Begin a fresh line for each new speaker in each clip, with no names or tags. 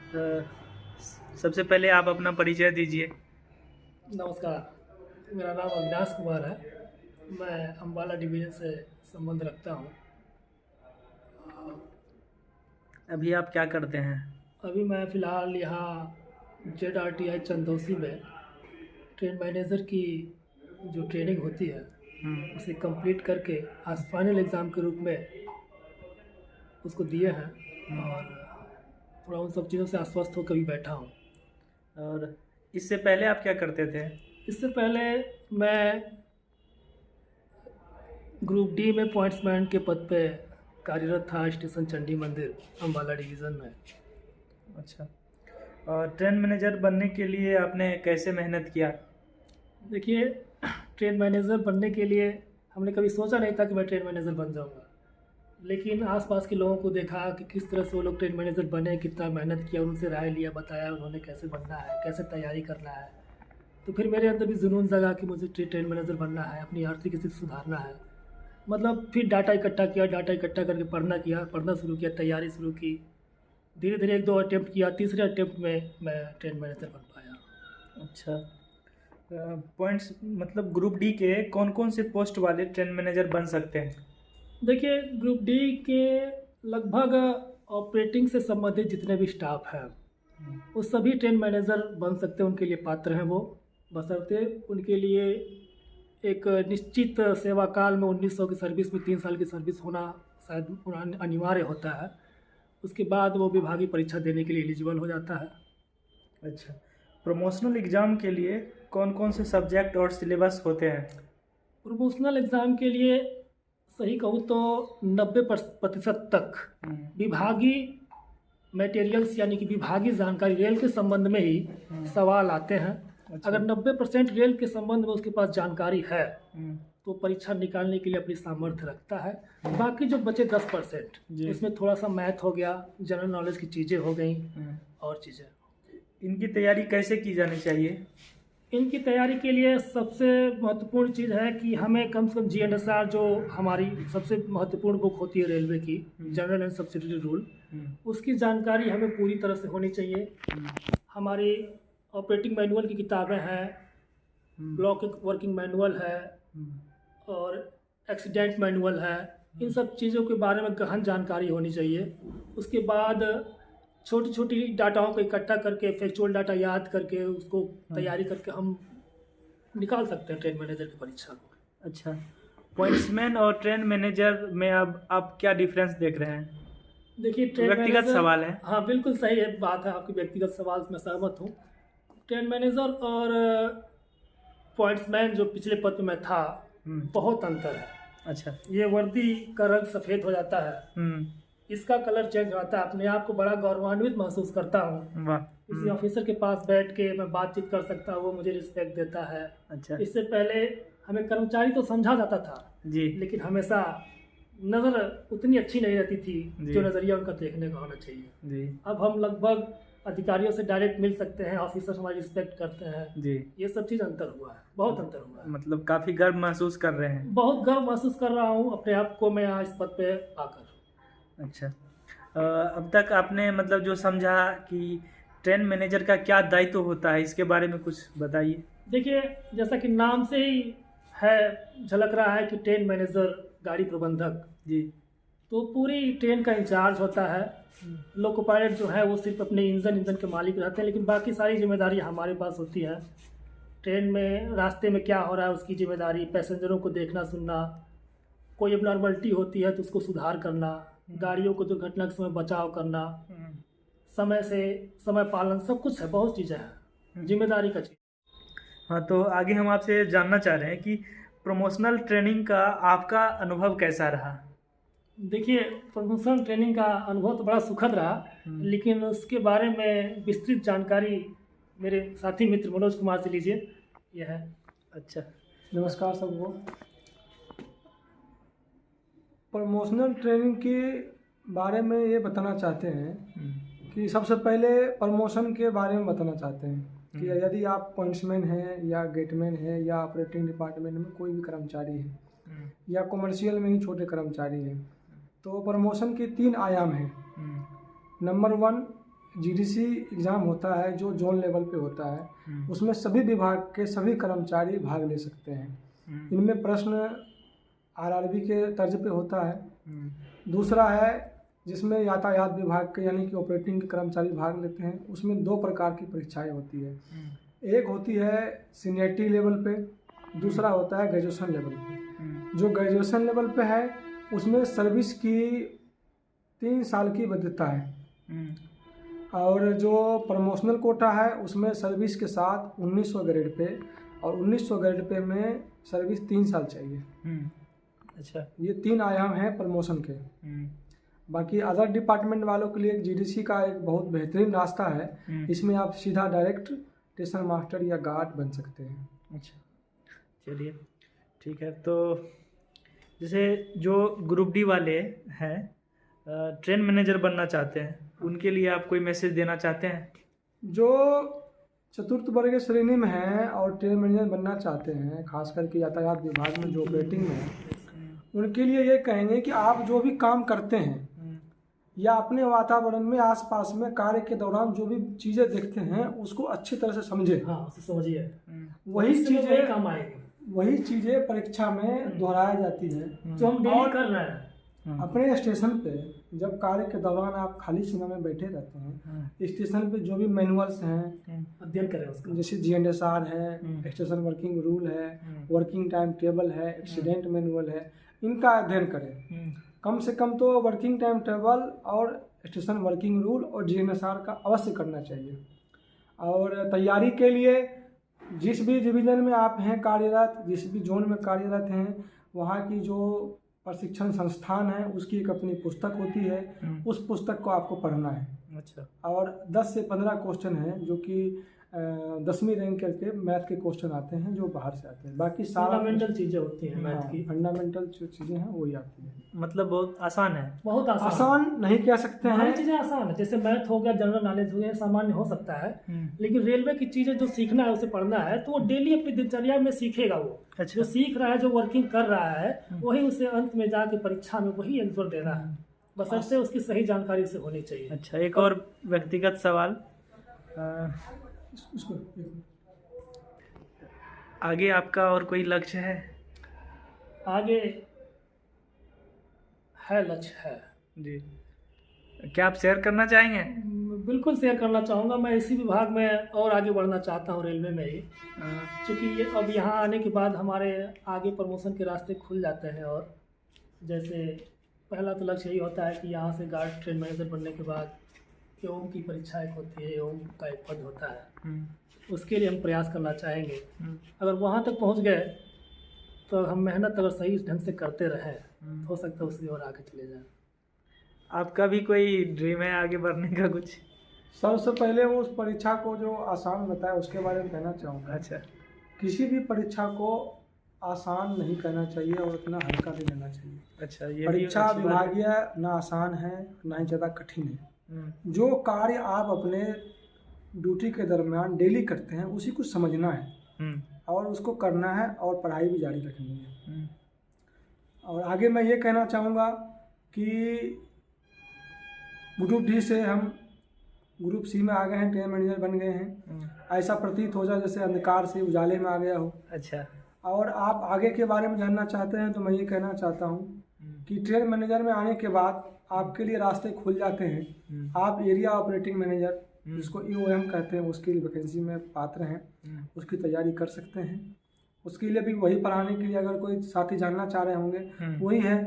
अ, सबसे पहले आप अपना परिचय दीजिए।
नमस्कार, मेरा नाम अविनाश कुमार है। मैं अम्बाला डिवीज़न से संबंध रखता हूँ।
अभी आप क्या करते हैं?
अभी मैं फ़िलहाल यहाँ ZRTI चंदौसी में ट्रेन मैनेजर की जो ट्रेनिंग होती है,
हम्म,
उसे कंप्लीट करके आज फाइनल एग्ज़ाम के रूप में उसको दिए हैं
हम्म।
और थोड़ा उन सब चीज़ों से आश्वस्त होकर भी बैठा हूँ।
और इससे पहले आप क्या करते थे?
इससे पहले मैं ग्रुप डी में पॉइंट्समैन के पद पे कार्यरत था स्टेशन चंडी मंदिर, अम्बाला डिवीज़न में।
अच्छा। और ट्रेन मैनेजर बनने के लिए आपने कैसे मेहनत किया?
देखिए, ट्रेन मैनेजर बनने के लिए हमने कभी सोचा नहीं था कि मैं ट्रेन मैनेजर बन जाऊंगा। लेकिन आसपास के लोगों को देखा कि किस तरह से वो लोग ट्रेन मैनेजर बने, कितना मेहनत किया, उनसे राय लिया, बताया उन्होंने कैसे बनना है, कैसे तैयारी करना है। तो फिर मेरे अंदर भी जुनून जगा कि मुझे ट्रेन मैनेजर बनना है, अपनी आर्थिक स्थिति सुधारना है। मतलब फिर डाटा इकट्ठा किया, डाटा इकट्ठा करके पढ़ना शुरू किया, तैयारी शुरू की। धीरे धीरे एक दो अटेम्प्ट किया, तीसरे अटेम्प्ट में मैं ट्रेन मैनेजर बन पाया।
अच्छा। पॉइंट्स मतलब ग्रुप डी के कौन कौन से पोस्ट वाले ट्रेन मैनेजर बन सकते हैं?
देखिए, ग्रुप डी के लगभग ऑपरेटिंग से संबंधित जितने भी स्टाफ हैं वो सभी ट्रेन मैनेजर बन सकते हैं, उनके लिए पात्र हैं वो, बशर्ते उनके लिए एक निश्चित सेवा काल में 1900 की सर्विस में 3 साल की सर्विस होना शायद अनिवार्य होता है। उसके बाद वो विभागीय परीक्षा देने के लिए एलिजिबल हो जाता है।
अच्छा। प्रमोशनल एग्ज़ाम के लिए कौन कौन से सब्जेक्ट और सिलेबस होते हैं?
प्रमोशनल एग्ज़ाम के लिए सही कहूँ तो 90% तक
हम्म,
विभागीय मटेरियल्स यानी कि विभागीय जानकारी रेल के संबंध में ही सवाल आते हैं।
अच्छा।
अगर 90% रेल के संबंध में उसके पास जानकारी है
हम्म,
तो परीक्षा निकालने के लिए अपनी सामर्थ्य रखता है। बाकी जो बचे 10%
जी।
उसमें थोड़ा सा मैथ हो गया, जनरल नॉलेज की चीज़ें हो गई
हम्म।
और चीज़ें।
इनकी तैयारी कैसे की जानी चाहिए?
इनकी तैयारी के लिए सबसे महत्वपूर्ण चीज़ है कि हमें कम से कम GNSR जो हमारी सबसे महत्वपूर्ण बुक होती है रेलवे की, जनरल एंड सब्सिडरी रूल, उसकी जानकारी हमें पूरी तरह से होनी चाहिए। हमारी ऑपरेटिंग मैनुअल की किताबें हैं, ब्लॉक वर्किंग मैनुअल है और एक्सीडेंट मैनुअल है। इन सब चीज़ों के बारे में गहन जानकारी होनी चाहिए। उसके बाद छोटी छोटी डाटाओं को इकट्ठा करके, फैक्चुअल डाटा याद करके, उसको तैयारी करके हम निकाल सकते हैं ट्रेन मैनेजर की परीक्षा को।
अच्छा। पॉइंट्समैन और ट्रेन मैनेजर में अब आप क्या डिफरेंस देख रहे हैं?
देखिए, ट्रेन
व्यक्तिगत
मैनेजर,
सवाल है।
हाँ बिल्कुल सही है, बात है आपकी, व्यक्तिगत सवाल से मैं सहमत हूँ। ट्रेन मैनेजर और पॉइंट्समैन जो पिछले पद में मैं था, बहुत अंतर है।
अच्छा।
ये वर्दी का रंग सफ़ेद हो जाता है, इसका कलर चेंज होता है। अपने आप को बड़ा गौरवान्वित महसूस करता हूँ।
वाह।
किसी ऑफिसर के पास बैठ के मैं बातचीत कर सकता हूँ, वो मुझे रिस्पेक्ट देता है।
अच्छा।
इससे पहले हमें कर्मचारी तो समझा जाता था
जी।
लेकिन हमेशा नज़र उतनी अच्छी नहीं रहती थी
जी।
जो नज़रिया उनका देखने का होना चाहिए।
जी।
अब हम लगभग अधिकारियों से डायरेक्ट मिल सकते हैं, ऑफिसर हमारी रिस्पेक्ट करते हैं।
जी।
ये सब चीज़ अंतर हुआ है, बहुत अंतर हुआ है।
मतलब काफ़ी गर्व महसूस कर रहे हैं।
बहुत गर्व महसूस कर रहा हूँ अपने आप को, मैं यहाँ इस पद पे आकर।
अच्छा। अब तक आपने मतलब जो समझा कि ट्रेन मैनेजर का क्या दायित्व होता है, इसके बारे में कुछ बताइए।
देखिए, जैसा कि नाम से ही है, झलक रहा है कि ट्रेन मैनेजर गाड़ी प्रबंधक,
जी।
तो पूरी ट्रेन का इंचार्ज होता है। लोको पायलट जो है वो सिर्फ अपने इंजन के मालिक रहते हैं, लेकिन बाकी सारी जिम्मेदारी हमारे पास होती है। ट्रेन में रास्ते में क्या हो रहा है उसकी जिम्मेदारी, पैसेंजरों को देखना सुनना, कोई एबनॉर्मलिटी होती है तो उसको सुधार करना, गाड़ियों को दुर्घटना के समय बचाव करना, समय पालन, सब कुछ है, बहुत चीज़ें हैं, जिम्मेदारी का चीज़।
हाँ, तो आगे हम आपसे जानना चाह रहे हैं कि प्रमोशनल ट्रेनिंग का आपका अनुभव कैसा रहा?
देखिए, प्रमोशनल ट्रेनिंग का अनुभव तो बड़ा सुखद रहा, लेकिन उसके बारे में विस्तृत जानकारी मेरे साथी मित्र मनोज कुमार से लीजिए। यह है।
अच्छा।
नमस्कार सबको। प्रमोशनल ट्रेनिंग के बारे में ये बताना चाहते हैं कि सबसे पहले प्रमोशन के बारे में बताना चाहते हैं कि यदि आप पॉइंट्समैन हैं या गेटमैन हैं या ऑपरेटिंग डिपार्टमेंट में कोई भी कर्मचारी है या कमर्शियल में ही छोटे कर्मचारी हैं, तो प्रमोशन के 3 आयाम हैं। नंबर 1 जीडीसी एग्ज़ाम होता है जो जोन लेवल पे होता है, उसमें सभी विभाग के सभी कर्मचारी भाग ले सकते हैं। इनमें प्रश्न आरआरबी के तर्ज पे होता है। दूसरा है जिसमें यातायात विभाग के यानी कि ऑपरेटिंग के कर्मचारी भाग लेते हैं। उसमें 2 प्रकार की परीक्षाएं होती है। एक होती है सीनियरिटी लेवल पे, दूसरा होता है ग्रेजुएशन लेवल पे। जो ग्रेजुएशन लेवल पे है उसमें सर्विस की 3 साल की वैधता है, और जो प्रमोशनल कोटा है उसमें सर्विस के साथ 1900 ग्रेड पे, और 1900 ग्रेड पे में सर्विस 3 साल चाहिए।
अच्छा,
ये 3 आयाम हैं प्रमोशन के। बाकी अदर डिपार्टमेंट वालों के लिए जीडीसी का एक बहुत बेहतरीन रास्ता है। इसमें आप सीधा डायरेक्ट स्टेशन मास्टर या गार्ड बन सकते हैं।
अच्छा, चलिए ठीक है। तो जैसे जो ग्रुप डी वाले हैं ट्रेन मैनेजर बनना चाहते हैं, उनके लिए आप कोई मैसेज देना चाहते हैं?
जो चतुर्थ वर्ग श्रेणी में हैं और ट्रेन मैनेजर बनना चाहते हैं, खास करके यातायात विभाग में जो ऑपरेटिंग में है, उनके लिए ये कहेंगे कि आप जो भी काम करते हैं या अपने वातावरण में आसपास में कार्य के दौरान जो भी चीज़ें देखते हैं उसको अच्छी तरह से समझें।
हाँ, उसे समझिए।
वही चीज़ें परीक्षा में दोहराई जाती है
जो हम डेली कर रहे हैं।
अपने स्टेशन पे जब कार्य के दौरान आप खाली समय में बैठे रहते हैं, स्टेशन पे जो भी मैनुअल्स हैं
अध्ययन करें उसका,
जैसे GNSR है, स्टेशन वर्किंग रूल है, वर्किंग टाइम टेबल है, एक्सीडेंट मैनुअल है, इनका अध्ययन करें। कम से कम तो वर्किंग टाइम टेबल और स्टेशन वर्किंग रूल और GNSR का अवश्य करना चाहिए। और तैयारी के लिए जिस भी डिवीज़न में आप हैं कार्यरत, जिस भी जोन में कार्यरत हैं, वहाँ की जो प्रशिक्षण संस्थान है उसकी एक अपनी पुस्तक होती है, उस पुस्तक को आपको पढ़ना है।
अच्छा। और
10 से 15 क्वेश्चन हैं जो कि 10वीं रैंक करके मैथ के क्वेश्चन आते हैं जो बाहर से आते हैं। बाकी सारा
फंडामेंटल चीज़ें होती हैं मैथ की,
फंडामेंटल जो चीज़ें हैं वही आती हैं।
मतलब बहुत आसान है।
बहुत
आसान नहीं कह सकते हैं,
चीज़ें आसान है। जैसे मैथ हो गया, जनरल नॉलेज हो गया, सामान्य हो सकता है, लेकिन रेलवे की चीज़ें जो सीखना है उसे पढ़ना है तो वो डेली अपनी दिनचर्या में सीखेगा। वो
अच्छा।
जो सीख रहा है, जो वर्किंग कर रहा है, वही उसे अंत में जाके परीक्षा में वही आंसर देना है। बस ऐसे उसकी सही जानकारी से होनी चाहिए।
अच्छा, एक और व्यक्तिगत सवाल, आगे आपका और कोई लक्ष्य है?
आगे है, लक्ष्य है
जी, क्या आप शेयर करना चाहेंगे?
बिल्कुल शेयर करना चाहूँगा। मैं इसी विभाग में और आगे बढ़ना चाहता हूँ, रेलवे में ही, क्योंकि ये अब यहाँ आने के बाद हमारे आगे प्रमोशन के रास्ते खुल जाते हैं। और जैसे पहला तो लक्ष्य यही होता है कि यहाँ से गार्ड ट्रेन मैनेजर बनने के बाद एवं की परीक्षा एक होती है, एवं का एक पद होता है, उसके लिए हम प्रयास करना चाहेंगे। अगर वहाँ तक पहुँच गए तो हम मेहनत अगर सही ढंग से करते रहें तो हो सकता है उससे और आगे चले जाएं।
आपका भी कोई ड्रीम है आगे बढ़ने का कुछ?
सबसे पहले वो उस परीक्षा को जो आसान बताया उसके बारे में कहना चाहूँगा।
अच्छा।
किसी भी परीक्षा को आसान नहीं करना चाहिए और उतना हल्का नहीं लेना चाहिए।
अच्छा, ये
परीक्षा विभागीय ना आसान है ना ही ज़्यादा कठिन है। जो कार्य आप अपने ड्यूटी के दरमियान डेली करते हैं उसी को समझना है और उसको करना है और पढ़ाई भी जारी रखनी है। और आगे मैं ये कहना चाहूँगा कि ग्रुप डी से हम ग्रुप सी में आ गए हैं, ट्रेन मैनेजर बन गए हैं। ऐसा प्रतीत हो जाए जैसे अंधकार से उजाले में आ गया हो।
अच्छा।
और आप आगे के बारे में जानना चाहते हैं तो मैं ये कहना चाहता हूँ कि ट्रेन मैनेजर में आने के बाद आपके लिए रास्ते खुल जाते हैं। आप एरिया ऑपरेटिंग मैनेजर, जिसको EOM कहते हैं, उसके लिए वैकेंसी में पात्र हैं, उसकी तैयारी कर सकते हैं। उसके लिए भी वही पढ़ाने के लिए अगर कोई साथी जानना चाह रहे होंगे वही है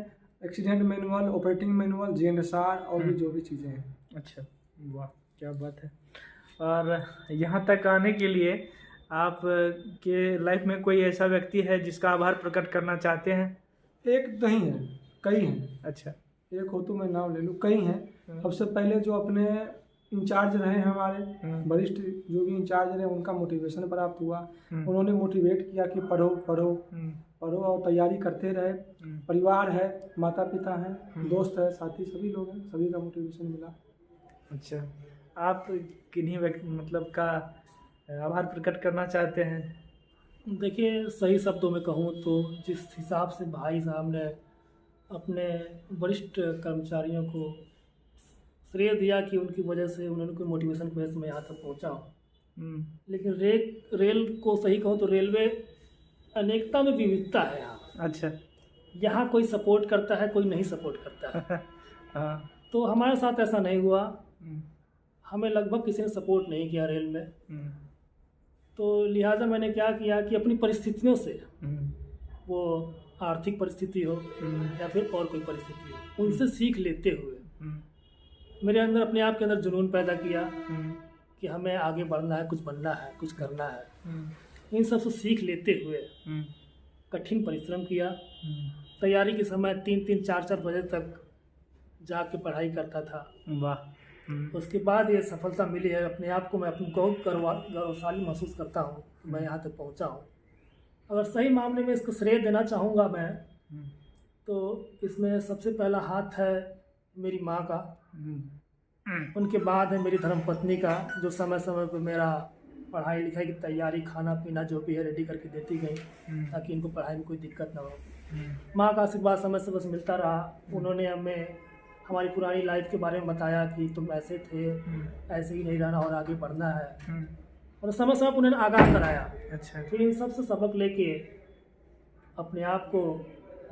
accident manual, operating manual, GNSR और भी जो भी चीज़ें हैं।
अच्छा, वाह क्या बात है। और यहाँ तक आने के लिए आप के लाइफ में कोई ऐसा व्यक्ति है जिसका आभार प्रकट करना चाहते हैं?
एक नहीं है, कई हैं।
अच्छा।
एक हो तो मैं नाम ले लूँ, कई हैं। सबसे पहले जो अपने इंचार्ज रहे हमारे वरिष्ठ जो भी इंचार्ज रहे उनका मोटिवेशन प्राप्त हुआ। उन्होंने मोटिवेट किया कि पढ़ो पढ़ो पढ़ो और तैयारी करते रहे। परिवार है, माता पिता हैं, दोस्त है, साथी सभी लोग हैं, सभी का मोटिवेशन मिला।
अच्छा, आप किन्हीं मतलब का आभार प्रकट करना चाहते हैं?
देखिए, सही शब्दों में कहूँ तो जिस हिसाब से भाई साहब ने अपने वरिष्ठ कर्मचारियों को श्रेय दिया कि उनकी वजह से, उन्होंने कोई मोटिवेशन की वजह से मैं यहाँ तक पहुँचा हूँ। लेकिन रेल को सही कहूँ तो रेलवे अनेकता में विविधता है यहाँ।
अच्छा।
यहाँ कोई सपोर्ट करता है, कोई नहीं सपोर्ट करता है।
हाँ।
तो हमारे साथ ऐसा नहीं हुआ, हमें लगभग किसी ने सपोर्ट नहीं किया रेल में। तो लिहाजा मैंने क्या किया कि अपनी परिस्थितियों से, वो आर्थिक परिस्थिति हो या फिर और कोई परिस्थिति हो, उनसे सीख लेते हुए मेरे अंदर, अपने आप के अंदर जुनून पैदा किया कि हमें आगे बढ़ना है, कुछ बनना है, कुछ करना है। इन सब से सीख लेते हुए कठिन परिश्रम किया। तैयारी के समय 3-3, 4-4 बजे तक जाके पढ़ाई करता था।
वाह।
उसके बाद ये सफलता मिली है। अपने आप को मैं अपनी गौरवशाली महसूस करता हूँ, मैं यहाँ तक पहुँचा हूँ। अगर सही मामले में इसको श्रेय देना चाहूँगा मैं, तो इसमें सबसे पहला हाथ है मेरी माँ का, उनके बाद है मेरी धर्मपत्नी का, जो समय समय पर मेरा पढ़ाई लिखाई की तैयारी, खाना पीना जो भी है रेडी करके देती गई, ताकि इनको पढ़ाई में कोई दिक्कत ना हो। माँ का आशीर्वाद समय से बस मिलता रहा। उन्होंने हमें हमारी पुरानी लाइफ के बारे में बताया कि तुम ऐसे थे, ऐसे ही नहीं रहना और आगे बढ़ना है, और समय समय उन्होंने आगाह कराया।
अच्छा।
फिर इन सब से सबक लेके अपने आप को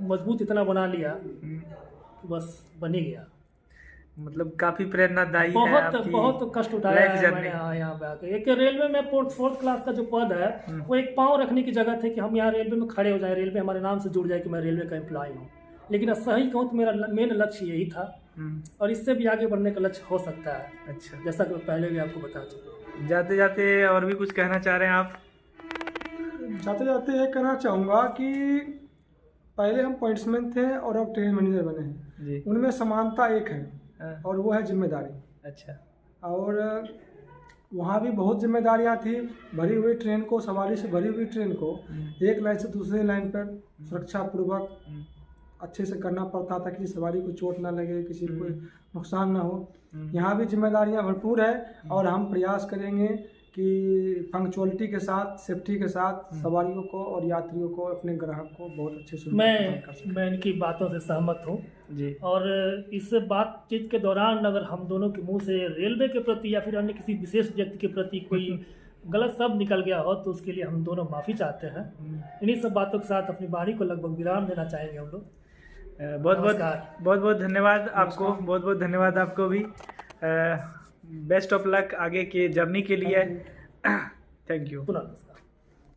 मजबूत इतना बना लिया कि बस बन ही गया।
मतलब काफी प्रेरणादायी है
बहुत
आपकी
बहुत कष्ट उठाया
लाइफ
है
जर्नी।
मैंने यहाँ पे आके। एक रेलवे में 4th क्लास का जो पद है, वो एक पाँव रखने की जगह थे कि हम यहाँ रेलवे में खड़े हो जाए, रेलवे हमारे नाम से जुड़ जाए कि मैं रेलवे का एम्प्लॉय हूँ। लेकिन सही कहूँ तो मेरा मेन लक्ष्य यही था, और इससे भी आगे बढ़ने का लक्ष्य हो सकता है।
अच्छा।
जैसा कि मैं पहले भी आपको बता चुका हूँ।
जाते जाते और भी कुछ कहना चाह रहे हैं आप?
जाते जाते ये कहना चाहूँगा कि पहले हम पॉइंट्समैन थे और अब ट्रेन मैनेजर बने हैं
जी।
उनमें समानता एक है, और वो है जिम्मेदारी।
अच्छा।
और वहाँ भी बहुत जिम्मेदारियाँ थी। भरी हुई ट्रेन को, सवारी से भरी हुई ट्रेन को एक लाइन से दूसरी लाइन पर सुरक्षापूर्वक अच्छे से करना पड़ता था, किसी सवारी को चोट ना लगे, किसी को नुकसान ना हो। यहाँ भी जिम्मेदारियाँ भरपूर है, और हम प्रयास करेंगे कि पंक्चुअलिटी के साथ, सेफ्टी के साथ सवारियों को और यात्रियों को, अपने ग्राहक को बहुत अच्छे से
मैं इनकी बातों से सहमत हूँ
जी।
और इस बातचीत के दौरान अगर हम दोनों के मुंह से रेलवे के प्रति या फिर अन्य किसी विशेष व्यक्ति के प्रति कोई गलत शब्द निकल गया हो, तो उसके लिए हम दोनों माफ़ी चाहते हैं। इन्हीं सब बातों के साथ अपनी वाणी को लगभग विराम देना चाहेंगे हम लोग।
बहुत बहुत धन्यवाद आपको, बहुत बहुत धन्यवाद आपको भी। बेस्ट ऑफ लक आगे के जर्नी के लिए। Thank you.
पुनः